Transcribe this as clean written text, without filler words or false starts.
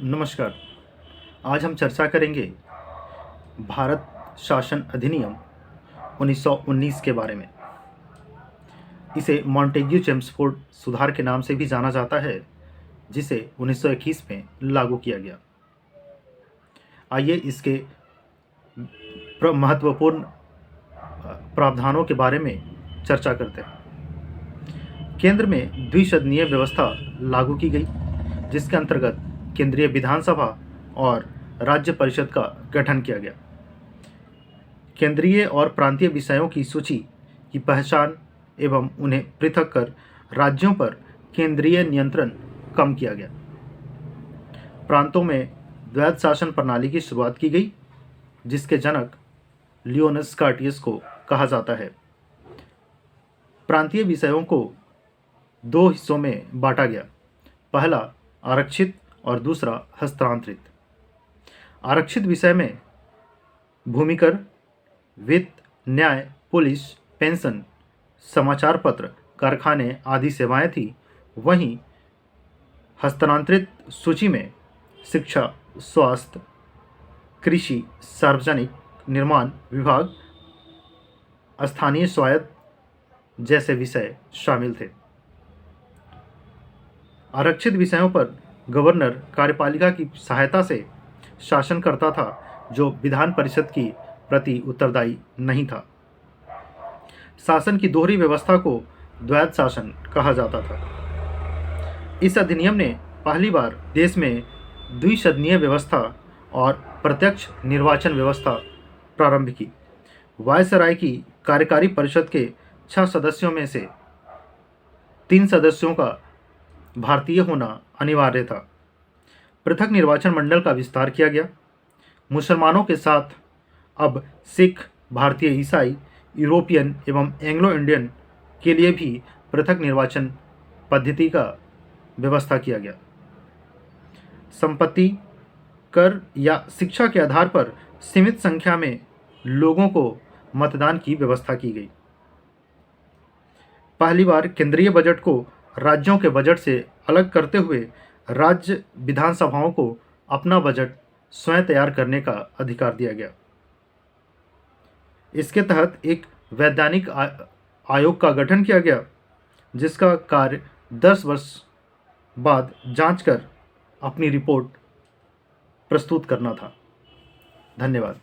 नमस्कार। आज हम चर्चा करेंगे भारत शासन अधिनियम 1919 के बारे में। इसे मॉन्टेग्यू चेम्सफोर्ड सुधार के नाम से भी जाना जाता है, जिसे 1921 में लागू किया गया। आइए इसके महत्वपूर्ण प्रावधानों के बारे में चर्चा करते हैं। केंद्र में द्विसदनीय व्यवस्था लागू की गई, जिसके अंतर्गत केंद्रीय विधानसभा और राज्य परिषद का गठन किया गया। केंद्रीय और प्रांतीय विषयों की सूची की पहचान एवं उन्हें पृथक कर राज्यों पर केंद्रीय नियंत्रण कम किया गया। प्रांतों में द्वैध शासन प्रणाली की शुरुआत की गई, जिसके जनक लियोनस कार्टियस को कहा जाता है। प्रांतीय विषयों को दो हिस्सों में बांटा गया, पहला आरक्षित और दूसरा हस्तांतरित। आरक्षित विषय में भूमिकर, वित्त, न्याय, पुलिस, पेंशन, समाचार पत्र, कारखाने आदि सेवाएं थी। वहीं हस्तांतरित सूची में शिक्षा, स्वास्थ्य, कृषि, सार्वजनिक निर्माण विभाग, स्थानीय स्वायत्त जैसे विषय शामिल थे। आरक्षित विषयों पर गवर्नर कार्यपालिका की सहायता से शासन करता था, जो विधान परिषद की प्रति उत्तरदायी नहीं था। शासन की दोहरी व्यवस्था को द्वैध शासन कहा जाता था। इस अधिनियम ने पहली बार देश में द्विसदनीय व्यवस्था और प्रत्यक्ष निर्वाचन व्यवस्था प्रारंभ की। वायसराय की कार्यकारी परिषद के 6 सदस्यों में से 3 सदस्यों का भारतीय होना अनिवार्य था। पृथक निर्वाचन मंडल का विस्तार किया गया। मुसलमानों के साथ अब सिख, भारतीय ईसाई, यूरोपियन एवं एंग्लो इंडियन के लिए भी पृथक निर्वाचन पद्धति का व्यवस्था किया गया। संपत्ति, कर या शिक्षा के आधार पर सीमित संख्या में लोगों को मतदान की व्यवस्था की गई। पहली बार केंद्रीय बजट को राज्यों के बजट से अलग करते हुए राज्य विधानसभाओं को अपना बजट स्वयं तैयार करने का अधिकार दिया गया। इसके तहत एक वैधानिक आयोग का गठन किया गया, जिसका कार्य 10 वर्ष बाद जांच कर अपनी रिपोर्ट प्रस्तुत करना था। धन्यवाद।